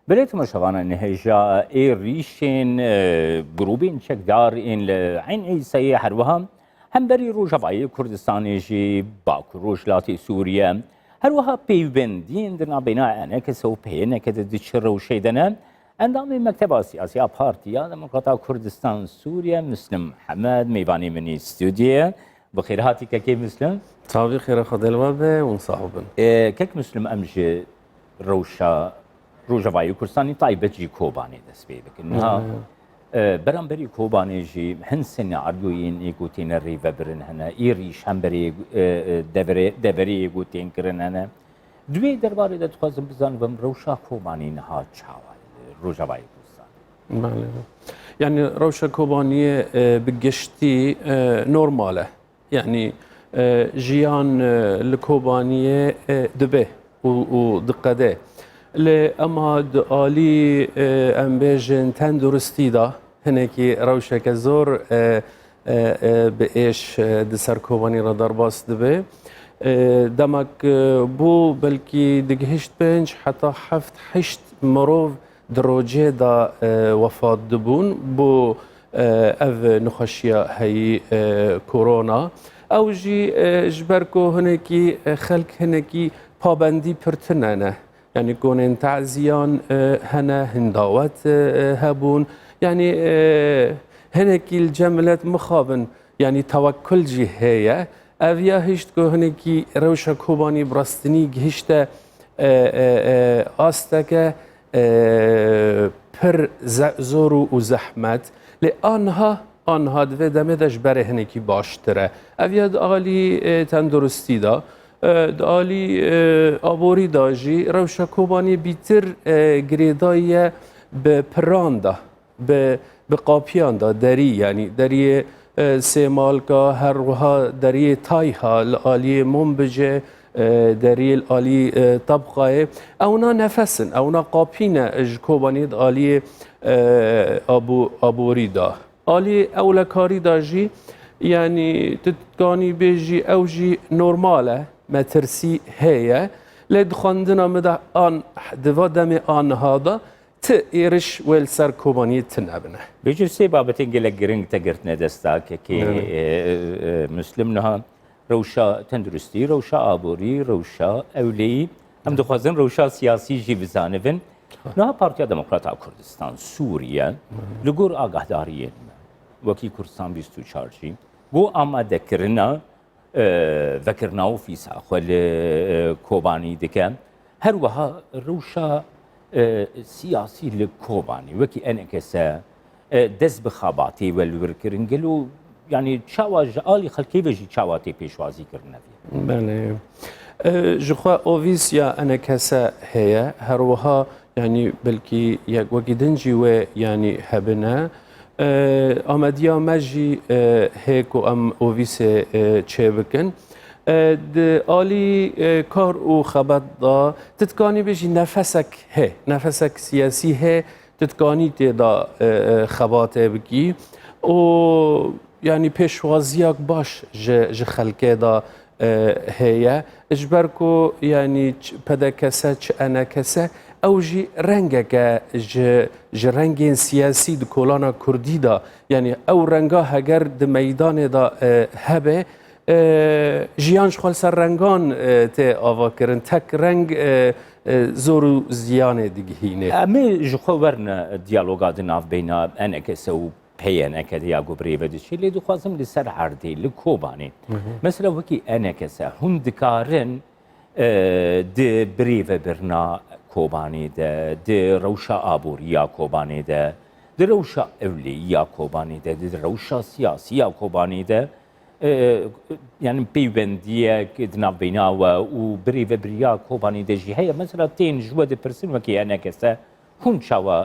بليت مشغانا نهجا اي ريشين جروبين شكدار ان عين عيسى هروها هم بري روجا باي كردستان جي باكو روجلاتي سوريا هروها بيبن دين درنا بناء انا كسو بينا كده دشر وشيدنا اندامي مكتب سياسي بارتي هذا مقاطع كردستان سوريا مسلم حماد ميباني مني استوديو بخير هاتي كي مسلم صافي خير خدل وابه ونصاحبن كيك مسلم امجي روشا روجاوایی کردستانی تایبەتی کۆبانێ دەست پێ بکەنها بەرامبەری کۆبانێژی هەند سنە ئاردوین ئێگوتینە ڕێڤە برن هەنە ئێریش هەمبەرێ دەبەرەیە گوتێنکردن هەنە دوێ دەربارەی دەتخوازم بزانم بەم ڕەوشا کۆبانی نەها چاوە ڕۆژاوایی کوردستان يعني روشا كوبانية بقشتي نورمالة يعني جيان الكوبانية دبه ودقده لأما دالي أمبيجن تندرستي دا هناكي روشة كزور بإيش دسر كوباني را درباس دبي دمك بو بلكي دقهشت بنج حتى حفت حشت مروف دروجه دا وفات دبون بو اف نخشيا هي كورونا او جي جبركو هناكي خلق هناكي پابندی پرتنانه يعني كونن تعزيان هنا هنداوات هبون يعني هناكي الجملات مخابن يعني توكل جي هي أفيا هشت كو هناكي روشا كوباني براستني هشتا آستك پر زورو وزحمت لأنها دوه دمه دش بره هناكي باشتره أفيا دالي تندرستی دا دالی آبوری داجی روشا کوبانی بیتر گریدای به پراندا به قاپیان دا دری یعنی دری سیمالکا هر وها دری تایها لالی منبجه دری لالی طبقه اونا نفسن اونا قاپین اج کوبانی دالی آبوری دا آلی اولکاری داجی يعني تتقاني بيجي أوجي نورمالة ما ترسي هي لدخندنا مدى آن دوا دمي آن هذا تيرش والسر كوباني تنابنه بيجي سي بابتين جل جرينج تجرتنا دستاك كي مسلمنا روشا تندرستي روشا آبوري روشا أولي هم دخوازن روشا سياسي جي بزانفن نها بارتيا ديمقراطية كردستان سوريا لغور آگاه داريين وكي كردستان 24 جي بو آماده کرنا ذكرناه في ساخل كوباني دكان هر وها روشا سياسي لكوباني وكي انا كسا دز بخاباتي والوركرنجلو يعني تشاوا جالي خلكي بجي تشاواتي بيشوازي كرنا بله جو خوا اوفيسيا انا كسا هي هر وها يعني بلكي وكي دنجي و يعني هبنا آمدیا مجی هیکو ام اویس چه بکن د آلی کار او خبر دا تتکانی بجی نفسک سیاسی he تتکانی تدا خبات بکی و یعنی پیشوازیاک باش ج خلکه دا هیا اجبر کو یعنی پدا کسه چه انا کسه او جي رنگك ج رنگين سياسي د كولانا كردي دا يعني او رنگا هگر د ميدان دا هبه جيان شخال سر رنگان تي آوا کرن تك رنگ زورو زيانه دگهينه امي جخو ورنا ديالوغات ناف بينا انك سو بينا كديا غبري بدشي لي دو خوازم لسر عردي لكوباني مثلا وكي انك سا هندكارن د بريفه برنا كوباني ده روشا آبوريا كوباني ده روشا أوليا كوباني ده روشا سياسيا كوباني ده يعني بيبندية كدنا بينا وبريفة بريا كوباني ده جي هي مثلا تين جوا ده برسن وكي أنا كسا هون شوا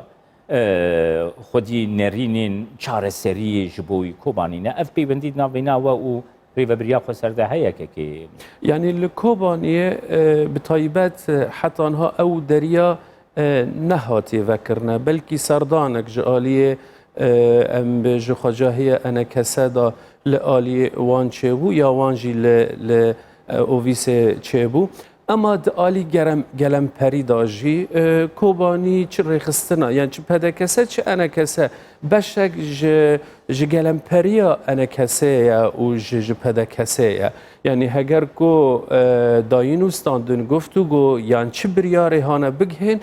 خودي نرينين چار سري جبوي كوباني نه اف بيبندي دنا بينا و ريفا بريا خسر ده هيا كي يعني الكوبانية بطيبات حتى انها او دريا نهاتي ذكرنا بلكي سردانك جالية ام بجخجاهية انا كسادا لآلية وان چيبو يا وانجي ل اوفيس چيبو اما دالی گلم پری داجی کوبانی چه رخصتنا یعنی چه پدا کسه چه انا کسه بشک ج گلم پریا انا کسه یا و ج پدا کسه یا یعنی هگر کو داینو ستاندن گفتو گو یعنی چه بریاره هانا بگهن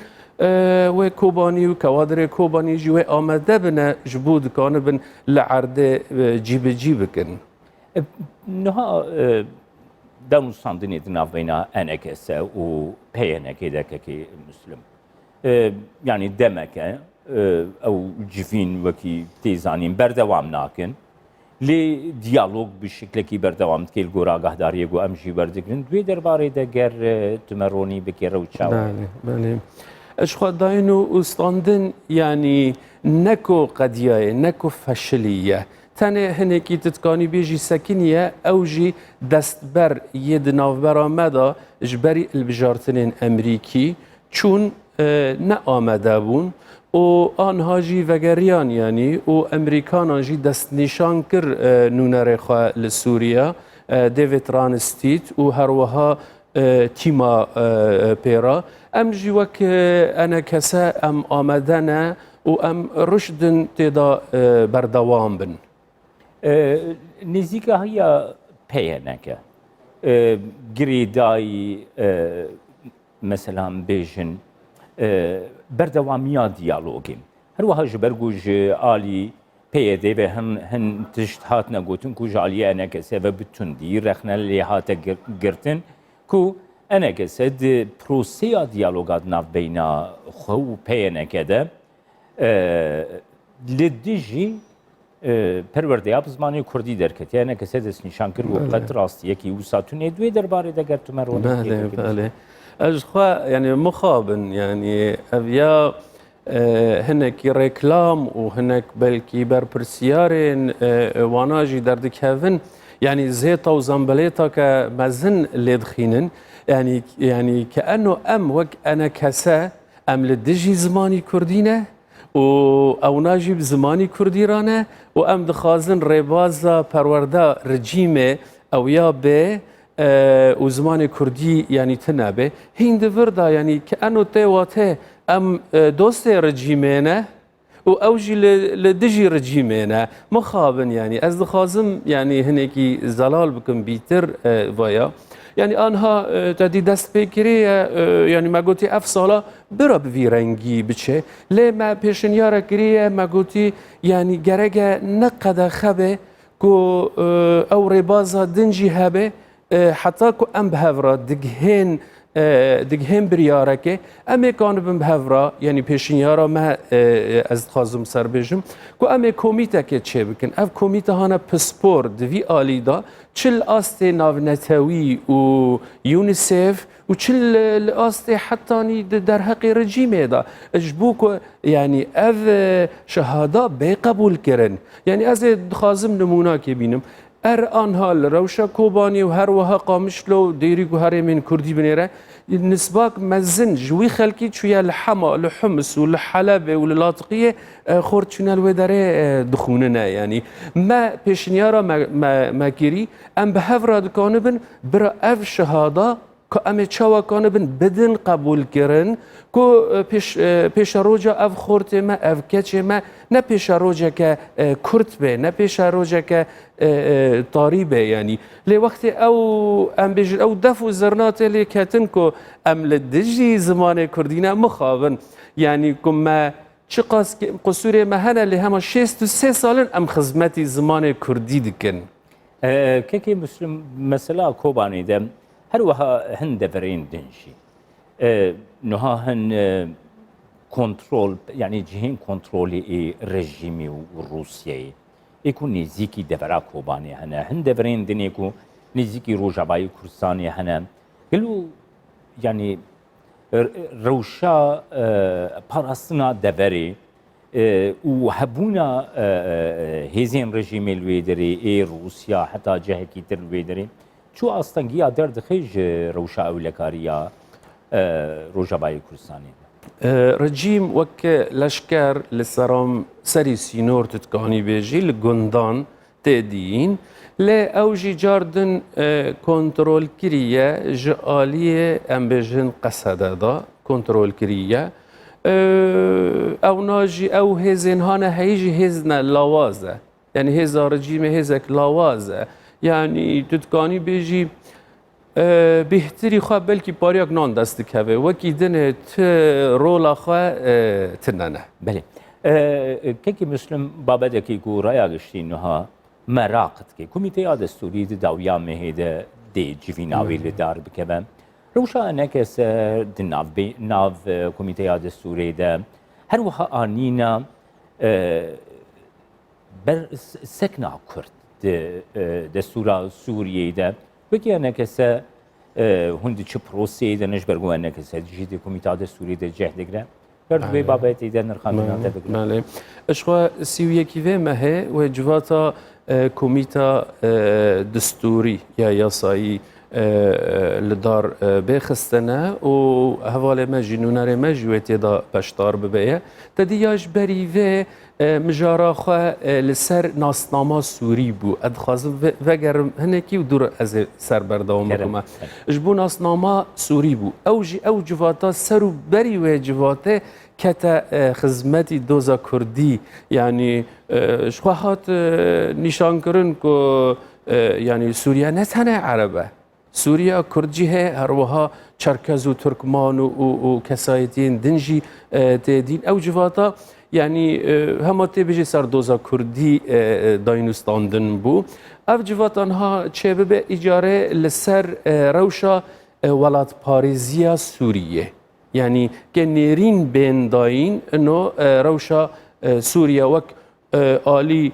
و کوبانی و کوادر کوبانی جوه آمده بنا جبود کانه بن لعرده جیب کن نها دانستاندنی دنافینا انکسه و پیانکی دککی مسلم يعني دمك او جفين وكي تيزانين بردوام ناكن لي ديالوج بالشكل كي بردوام تكيل غورا قهداري جو امشي بردكن دوي درباري دگر تمروني بكير وتشاو بله اشخاص داينو استاندن يعني نكو قضيه نكو فشليه تنه هنکی تتکانی بیجی سکینیه او جی دستبر ید نافبر آمده جبری البجارتنین امریکی چون نه آمده بون و آنها جی وگریان یعنی و امریکان جی دست نشان کر نونر خواه لسوریا دیوید رانستیت و هروها تیما پیرا ام جی وک انا کسا ام آمدنه و ام رشدن تدا بردوام بن نزیکا هیا پیانکه گریدای مثلا بیشن بردوامیا دیالوگیم هر وها جبرگوج آلی پیاده به هن تشت هات نگوتن کو جالی انا کسه و بتوندی رخنا لی هات گرتن کو انا کسه د پروسیا دیالوگات ناف بینا خو پیانکه ده لدیجی پرورده زمانی کردی درکت یعنی کسی دست نشان کرد و قد راستی یکی وساتون دوی درباره دگر تو مرون بله اجخوا يعني مخابن يعني ابيا هناك ريكلام وهناك بلكي برسيارين واناجي دردك هافن يعني زيتا وزنبليتا كمزن اللي دخينن يعني كانه ام وك انا كسا ام لدجي زماني كردينه و او ناجي بزماني كرديرانه و ام دخازن ريبازا پرورده رجيمه او يا به و زمان کردی یعنی تنابه هند وردا یعنی كأنه تيواته ام دوست رجيمينه و اوجي لدجي رجيمينه مخابن يعني از دخازم يعني هنيكي زلال بكم بيتر ويا يعني آنها تدی دست بگیری يعني ما گوتی اف سالا برا بوی رنگی بچه لی ما پیشنیاره گریه ما گوتی يعني گرگه نقده خبه کو او ربازا دنجي هبه حتى كو ام بهفرا دگهن برياركه ام كان بم بهفرا يعني پیشنیارا ما از خازم سر بجم كو ام كوميتا که چه بكن اف كوميتا هانا پسپور دوی آلیدا چل آست ناونتوی و يونيسيف و چل آست حتى در حق رجيمه دا اجبوكو يعني اف شهادا بقبول کرن يعني از خازم نمونا که بینم آنها لروشا کوبانی و هر وها قامشلو دیری و هر من کردی بنیره نسباق مزن جوی خلکی چویا لحما لحمص و لحلب و للاطقیه خورد چونه الوداره دخوننه يعني ما پیشنیارا ما گیری ام به هفراد کانبن برا اف شهادا که ام چاوا کانبن بدن قبول کرن که پیش روجا اف خورت ما اف کچ ما نه پیش روجا که کرد به نه پیش روجا که طاريبه يعني لي وقت او ام بيجي او دفو زرنات اللي كاتنكو ام لدجي زمان كردينا مخابن يعني كما چقاس قصور مهنا اللي هما 63 سال ام خدمتي زمان كردي دكن كيكي مسلم مثلا كوباني دم هل وها هن دفرين دنشي نها هن كنترول يعني جهين كنترولي رژیمی وروسيا يكون نزيكي دفرا كوباني هنا هن دفرين دنيكو نزيكي روجاباي كردستاني هنا قالوا يعني روشا باراستنا دفري وهبونا هزين رژیم الويدري روسيا حتى جهه كيتر الويدري شو اصلا درد خيج روشا اولكاريا روجاباي كردستاني رجيم وك لشكر لسرام سري سينور تتكاني بيجي لقندان تدين لا أوجي جاردن كنترول كريا جالية أم بجن قصد دا كنترول كريا او ناجي او هزن هانا هيجي هزنا لاوازه يعني هزا رجيم هزك لاوازه يعني تتكاني بيجي بهتري خواه بلكي بارياك نان دستك هوه وكي دنه رولا خواه تنانه بله كيكي مسلم بابدكي قو رايا گشتينها مراقت كي كوميتي دستوري داويا مهيده دي جيفيناوي لدار بكبه روشا انکس ناو کمیته دستوری ده هر وها آنینا بر سکنا کرد دستورا سوریه ده وکی انکس هندی چه پروسه ده نش برگو انکس جدی کمیته دستوری ده جهد گره کرد به بابتی ده نرخانه ده بگره. بله. اشخوا سیویه کیوه مه و جواتا کمیته دستوری یا یاسایی لدار بخستنه و حواله ما جنونار ما جویتی دا بشتار ببیه تدیاج بریوه مجارا خواه لسر ناسنامه سوری بو ادخوازم وگرم هنکی و دور از سر برداوم بکمه جبو ناسنامه سوری بو او جواتا سرو بریوه جواته کتا خدمتی دوزا کردی یعنی شخواهات نشان کرن که یعنی سوریه نه تنه عربه سوریا کردجی هر وها چرکز و ترکمان و کسایتین دنجی تدین او جواتا یعنی همه تبیجی سر دوزا کردی داینستاندن بو او جواتان ها چه به اجاره لسر روشا ولات پاریزیا سوریه یعنی که نیرین بین داین انو روشا سوریا وک آلی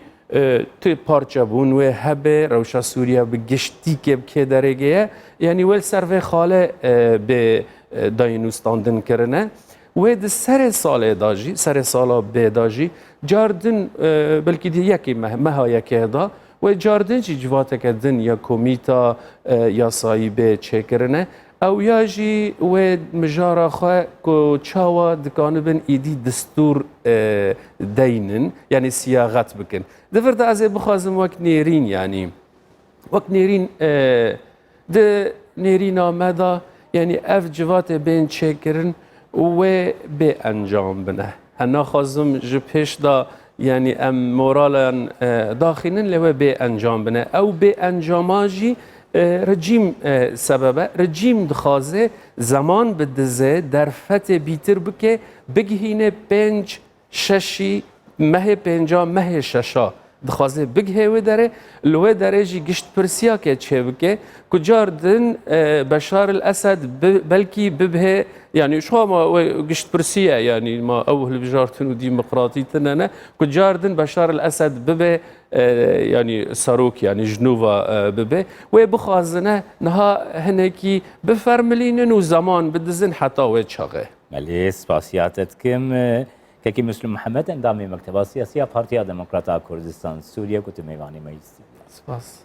تو پارچه بون و هبه روشا سوریا به گشتی که درگه یعنی ول سر خاله به داینوستاندن کرنه و د سر سال داجی سر سالا به داجی جاردن بلکه دی یکی مها یکی دا و جاردن چی جواته کردن یا کمیتا یا سایبه چه کرنه او یاجی و مجارا خواه که چاوا دکانبن ایدی دستور دینن یعنی سیاغت بکن دفرد از بخوازم وقت نیرین یعنی وقت نیرین ده نیرین آمده یعنی اف جوات بین چه کرن و به انجام بنه هنا خوازم جپش دا یعنی ام مورالن داخلن لو به انجام بنه او به انجاماجی رژیم سببه رژیم دخوازه زمان بدزه در فتح بیتر بکه بگهینه 5-6 مه 5 مه 6 دخوازه بگه و داره لو داره جی گشت پرسیا که چه بکه کجاردن بشار الاسد بلکی ببه يعني شو ما قشت برسية يعني ما أول بجارتن وديمقراطية تنانا كجاردن بشار الأسد ببه يعني ساروك يعني جنوبا ببه وبخازنه نها هناكي بفرملين وزمان بدزن حتى ويتشاغه ملي سپاسياتتكم كي مسلم محمد اندامي مكتبه سياسية بارتيا ديمقراطية كردستان سوريا كنت ميواني ميستي سپاس